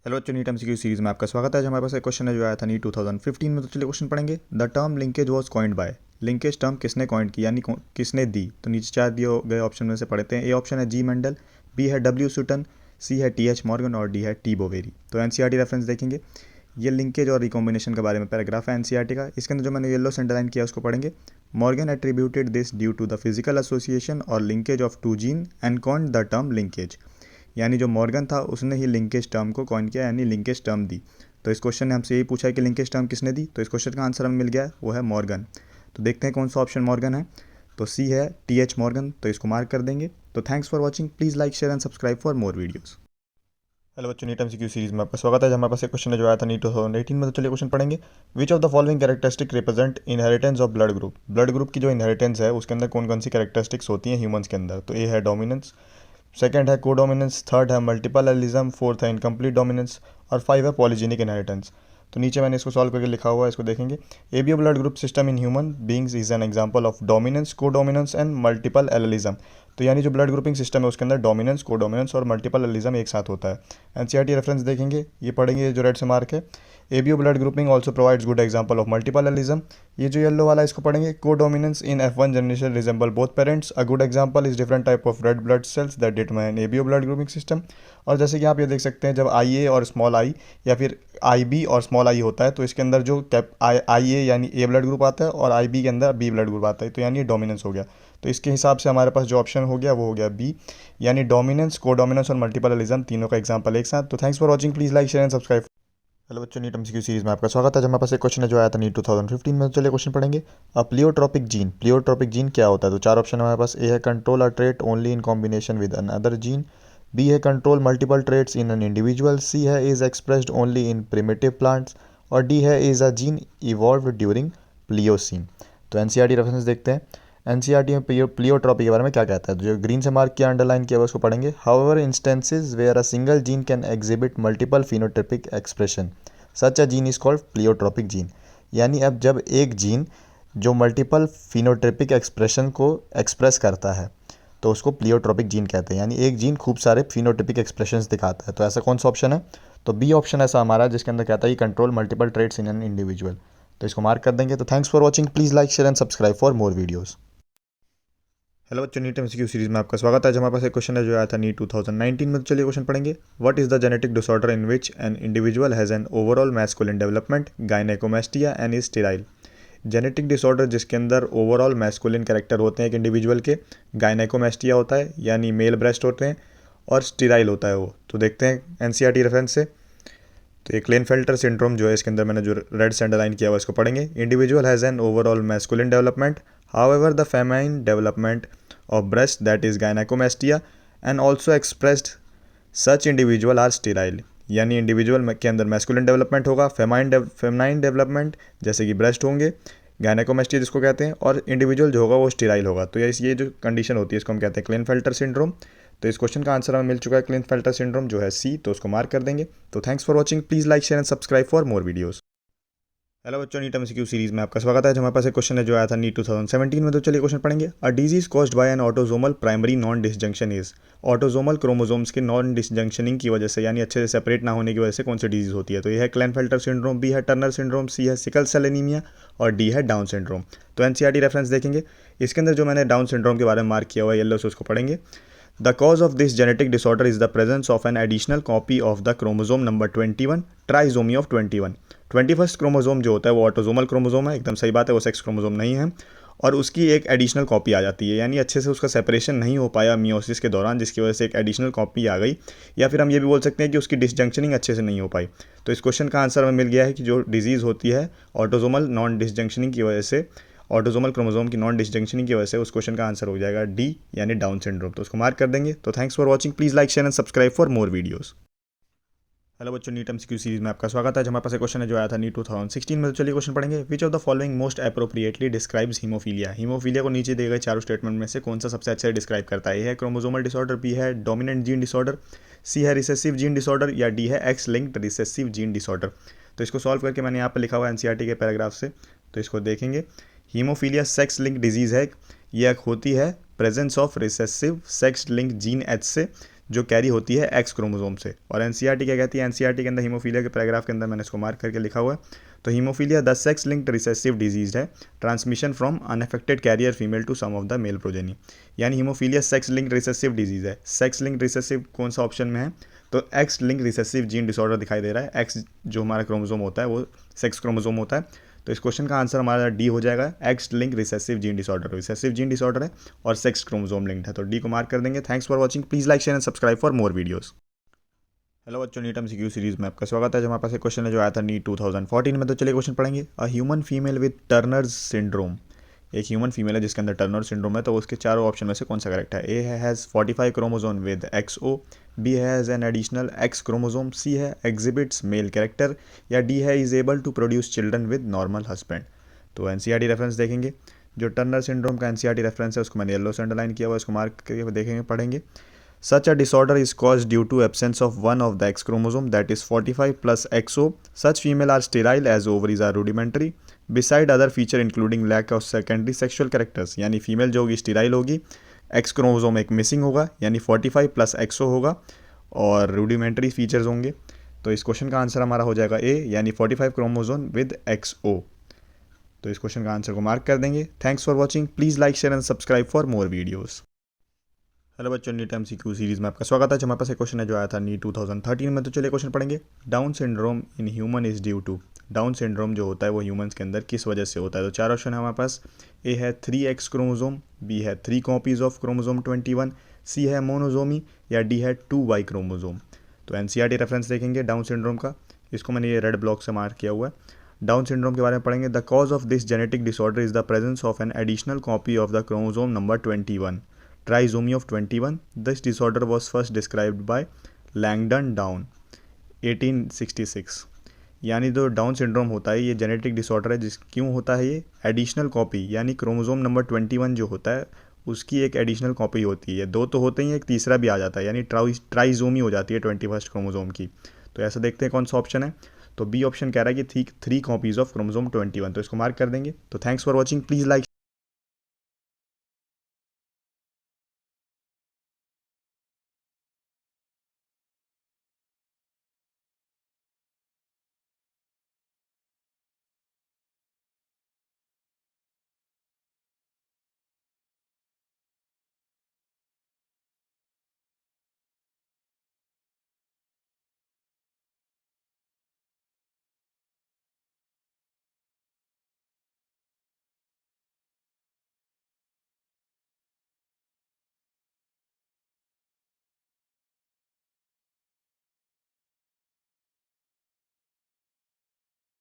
Hello बच्चों, NEET MCQ series में आपका स्वागत है। आज हमारे पास एक क्वेश्चन है जो आया था नीट 2015 में। तो चलिए क्वेश्चन पढ़ेंगे। The term linkage was coined by. Linkage term किसने कॉइंड की, यानी किसने दी। तो नीचे चार दिए गए ऑप्शन में से पढ़ते हैं। ए ऑप्शन है जी मेंडल, बी है डब्ल्यू सुटन, सी है टी एच मॉर्गन और डी है टी बोवेरी। तो एनसीईआरटी रेफरेंस देखेंगे। ये लिंकेज और रिकॉम्बिनेशन के बारे में पैराग्राफ है एनसीईआरटी का। इसके अंदर जो मैंने येलो से अंडरलाइन किया उसको पढ़ेंगे। Morgan attributed this due to the physical association और linkage of two gene and coined the term linkage. यानी जो मॉर्गन था उसने ही लिंकेज टर्म को कॉइन किया, यानी लिंकेज टर्म दी। तो इस क्वेश्चन ने हमसे यही पूछा है कि लिंकेज टर्म किसने दी। तो इस क्वेश्चन का आंसर हमें मिल गया है, वो है मॉर्गन। तो देखते हैं कौन सा ऑप्शन मॉर्गन है। तो सी है टी एच मॉर्गन, तो इसको मार्क कर देंगे। तो thanks for watching, please like share and subscribe for more videos. Hello बच्चों, नीट एमसीक्यू सीरीज में आपका स्वागत है। हमारे पास एक क्वेश्चन है जो आया था नीट 2018 में। तो चलिए क्वेश्चन पढ़ेंगे। Which of the following characteristic represent inheritance of blood group. Blood group की जो इनहेरिटेंस है उसके अंदर कौन कौन सी कैरेक्टरिस्टिक्स होती हैं ह्यूमंस के अंदर। तो ए है डोमिनेंस, सेकंड है कोडोमिनेंस, थर्ड है मल्टीपल एलिज्म, फोर्थ है इनकम्प्लीट डोमिनेंस और फाइव है पॉलीजेनिक इनहेरिटेंस। तो नीचे मैंने इसको सॉल्व करके लिखा हुआ है, इसको देखेंगे। ABO blood group system in human beings is an example of dominance, codominance and multiple allelism. तो यानी जो ब्लड ग्रुपिंग सिस्टम है उसके अंदर डोमिनेंस, कोडोमिनेंस और मल्टीपल एलिज्म एक साथ होता है। एनसीईआरटी रेफरेंस देखेंगे, ये पढ़ेंगे जो रेड से मार्क है। ABO blood grouping also provides good example of multiple allelism. ये जो येलो वाला है इसको पढ़ेंगे। Codominance in F1 generation resemble both parents. A good example is different type of red blood cells that determine ABO blood grouping system. और जैसे कि आप ये देख सकते हैं, जब आई ए और स्मॉल आई या फिर आई बी और स्मॉल आई होता है तो इसके अंदर जो कैप आई ए यानी ए ब्लड ग्रुप आता है और आई बी के अंदर बी ब्लड ग्रुप आता है, तो यानी डोमिनेंस हो गया। तो इसके हिसाब से हमारे पास जो ऑप्शन हो गया वो हो गया बी, यानी डोमिनेंस, कोडोमिनेंस और मल्टीपल एलिज्म तीनों का एग्जांपल एक साथ। तो thanks for watching, please like share and subscribe. Hello बच्चों, नीट एमसीक्यू सीरीज में आपका स्वागत है। हमारे पास एक क्वेश्चन है जो आया था नीट 2015 में। तो चलिए क्वेश्चन पढ़ेंगे। अ प्लियोट्रोपिक जीन। प्लियोट्रोपिक जीन क्या होता है। तो चार ऑप्शन है हमारे पास। ए है control a trait only in combination with another gene, B है control multiple traits in an individual, C है is expressed only in primitive plants और डी है is a gene evolve during Pliocene. तो NCERT reference देखते हैं। NCERT में pleiotropy के बारे में क्या कहता है। तो जो ग्रीन से मार्क किया, अंडरलाइन किया हुआ, उसको पढ़ेंगे। However instances where a single gene can exhibit multiple phenotypic expression such a gene is called pleiotropic gene. यानी अब जब एक जीन जो मल्टीपल फिनोटाइपिक एक्सप्रेशन को एक्सप्रेस करता है तो उसको प्लियोट्रॉपिक जीन कहते हैं। यानी एक जीन खूब सारे फिनोटाइपिक एक्सप्रेशंस दिखाता है। तो ऐसा कौन सा ऑप्शन है। तो बी ऑप्शन ऐसा हमारा जिसके अंदर कहता है control multiple traits in an individual. तो इसको मार्क कर देंगे। तो thanks for watching, please like share and subscribe for more videos. Hello बच्चों, नीट एमसीक्यू सीरीज में आपका स्वागत है। आज हमारे पास एक क्वेश्चन है जो आया था नीट 2019 में। तो चलिए क्वेश्चन पढ़ेंगे। What is the genetic disorder in which an individual has an overall masculine development, gynaecomastia and is sterile. Genetic disorder जिसके अंदर ओवरऑल मैस्कुलिन कैरेक्टर होते हैं एक इंडिविजुअल के, गायनेकोमेस्टिया होता है यानी मेल ब्रेस्ट होते हैं, और स्टेराइल होता है वो। तो देखते हैं एनसीईआरटी रेफरेंस से। तो ये क्लेनफेल्टर सिंड्रोम जो है इसके अंदर मैंने जो रेड से अंडरलाइन किया हुआ इसको पढ़ेंगे। Individual has an overall masculine development, however the feminine development of breast that is gynaecomastia and also expressed such individual are sterile. यानी इंडिविजुअल के अंदर मैस्कुलिन डेवलपमेंट होगा, फेमाइन डेवलपमेंट जैसे कि ब्रेस्ट होंगे, गायनेकोमेस्टिया जिसको कहते हैं, और इंडिविजुअल जो होगा वो स्टेराइल होगा। तो ये जो कंडीशन होती है इसको हम कहते हैं क्लेनफेल्टर सिंड्रोम। तो इस क्वेश्चन का आंसर हमें मिल चुका है, क्लेनफेल्टर सिंड्रोम जो है सी। तो उसको मार्क कर देंगे। तो thanks for watching, please like share and subscribe for more videos. Hello बच्चों, नीट एमसीक्यू सीरीज में आपका स्वागत है। हमारे पास एक क्वेश्चन है जो आया था नीट 2017 में। तो चलिए क्वेश्चन पढ़ेंगे। A disease caused by an autosomal primary non disjunction is. Autosomal chromosomes के नॉन डिसजंक्शनिंग की वजह से यानी अच्छे से सेपरेट ना होने की वजह से कौन सी डिजीज होती है। तो ये है क्लेनफेल्टर सिंड्रोम, बी है टर्नर सिंड्रोम, सी है सिकल सेल एनीमिया और डी है डाउन सिंड्रोम। तो एनसीईआरटी रेफरेंस देखेंगे। इसके अंदर जो मैंने डाउन सिंड्रोम के बारे में मार्क किया हुआ है येलो से, उसको पढ़ेंगे। The cause of this genetic disorder is the presence of an additional copy of the chromosome number 21, trisomy of 21। 21st chromosome जो होता है वो ऑटोजोमल क्रोमोसोम है, एकदम सही बात है, वो सेक्स क्रोमोसोम नहीं है। और उसकी एक एडिशनल कॉपी आ जाती है, यानी अच्छे से उसका सेपरेशन नहीं हो पाया मियोसिस के दौरान, जिसकी वजह से एक एडिशनल कॉपी आ गई। या फिर हम ये भी बोल सकते हैं कि उसकी डिसजंक्शनिंग अच्छे से नहीं हो पाई। तो इस क्वेश्चन का आंसर हमें मिल गया है कि जो डिजीज़ होती है ऑटोजोमल नॉन डिसजंक्शनिंग की वजह से, ऑटोजोमल क्रोमोसोम की नॉन डिसजंक्शनिंग की वजह से, उस क्वेश्चन का आंसर हो जाएगा डी यानी डाउन सिंड्रोम। तो उसको मार्क कर देंगे। तो thanks for watching, please like share and subscribe for more videos. Hello बच्चों, नीट एमसीक्यू सीरीज में आपका स्वागत है। हमारे पास एक क्वेश्चन है जो आया था नीट 2016 में। तो चलिए क्वेश्चन पढ़ेंगे। Which of the following most appropriately describes haemophilia. Haemophilia को नीचे दिए गए चारों स्टेटमेंट में से कौन सा सबसे अच्छे से डिस्क्राइब करता है। ए है क्रोमोसोमल डिसऑर्डर, बी है डोमिनेंट जीन डिसऑर्डर, सी है रिसेसिव जीन डिसऑर्डर या डी है x linked recessive gene disorder. तो इसको सॉल्व करके मैंने यहाँ पर लिखा हुआ है एनसीईआरटी के पैराग्राफ से। तो इसको देखेंगे। हीमोफीलिया सेक्स लिंक डिजीज़ है। यह होती है presence of recessive sex link gene H से, जो कैरी होती है एक्स क्रोमोसोम से। और एनसीईआरटी क्या कहती है, एनसीईआरटी के अंदर हीमोफीलिया के पैराग्राफ के अंदर मैंने इसको मार्क करके लिखा हुआ है। तो haemophilia the sex linked recessive disease है, transmission from unaffected carrier female to some of the male progeny. यानी haemophilia sex linked recessive disease है। सेक्स लिंक्ड रिसेसिव कौन सा ऑप्शन में है, तो X link recessive gene disorder दिखाई दे रहा है। एक्स जो हमारा क्रोमोसोम होता है वो सेक्स क्रोमोसोम होता है। तो इस क्वेश्चन का आंसर हमारा डी हो जाएगा, x link recessive gene disorder. Recessive gene disorder है और सेक्स क्रोमोसोम लिंक्ड है, तो डी को मार्क कर देंगे। Thanks for watching, please like share and subscribe for more videos. Hello बच्चों, नीट एमसीक्यू सीरीज में आपका स्वागत है। जो हमारे पास एक क्वेश्चन है जो आया था नीट 2014 में, तो चलिए क्वेश्चन पढ़ेंगे। A human female with Turners syndrome, एक ह्यूमन फीमेल है जिसके अंदर टर्नर सिंड्रोम है, तो उसके चारों ऑप्शन में से कौन सा करेक्ट है। A has 45 chromosome with XO, B has an additional X chromosome, C है एग्जिबिट्स मेल कैरेक्टर, या डी है is able to produce children with normal husband. तो एनसीईआरटी रेफरेंस देखेंगे। जो टर्नर सिंड्रोम का एनसीईआरटी रेफरेंस है उसको मैंने येलो से अंडरलाइन किया हुआ है, उसको मार्क करके देखेंगे, पढ़ेंगे। Such a disorder is caused due to absence of one of the X chromosome, that is 45 plus XO. Such female are sterile as ovaries are rudimentary. Beside other feature including lack of secondary sexual characters, यानी female जो होगी sterile होगी, X chromosome एक missing होगा यानी 45 plus XO होगा, और rudimentary features होंगे। तो इस क्वेश्चन का आंसर हमारा हो जाएगा ए, यानी 45 क्रोमोसोम विद XO। तो इस क्वेश्चन का आंसर को मार्क कर देंगे। Thanks for watching, please like share and subscribe for more videos. Hello बच्चों, नीट एमसीक्यू सीरीज़ में आपका स्वागत है। जो हमारे पास एक क्वेश्चन है जो आया था नीट 2013 में, तो चलिए क्वेश्चन पढ़ेंगे। Down syndrome in human is due to, Down syndrome जो होता है वो ह्यूमंस के अंदर किस वजह से होता है। तो चार ऑप्शन है हमारे पास। ए है 3X क्रोमोसोम, बी है 3 कॉपीज़ ऑफ क्रोमोसोम 21, सी है मोनोजोमी, या डी है 2Y क्रोमोसोम। तो एनसीईआरटी रेफरेंस देखेंगे डाउन सिंड्रोम का, इसको मैंने ये रेड ब्लॉक से मार्क किया हुआ है। डाउन सिंड्रोम के बारे में पढ़ेंगे। The cause of this genetic disorder is the presence of an additional copy of the chromosome number 21, trisomy of 21. This disorder was first described by Langdon Down 1866। यानी जो डाउन सिंड्रोम होता है ये genetic disorder है, जिस क्यों होता है ये, एडिशनल कॉपी यानी क्रोमोसोम नंबर 21 जो होता है उसकी एक एडिशनल कॉपी होती है। दो तो होते ही, एक तीसरा भी आ जाता है, यानी ट्राइजोमी हो जाती है 21 क्रोमोसोम की। तो ऐसा देखते हैं कौन सा ऑप्शन है। तो बी ऑप्शन कह रहा है कि 3 कॉपीज़ ऑफ क्रोमोसोम 21, तो इसको मार्क कर देंगे। तो thanks for watching, please like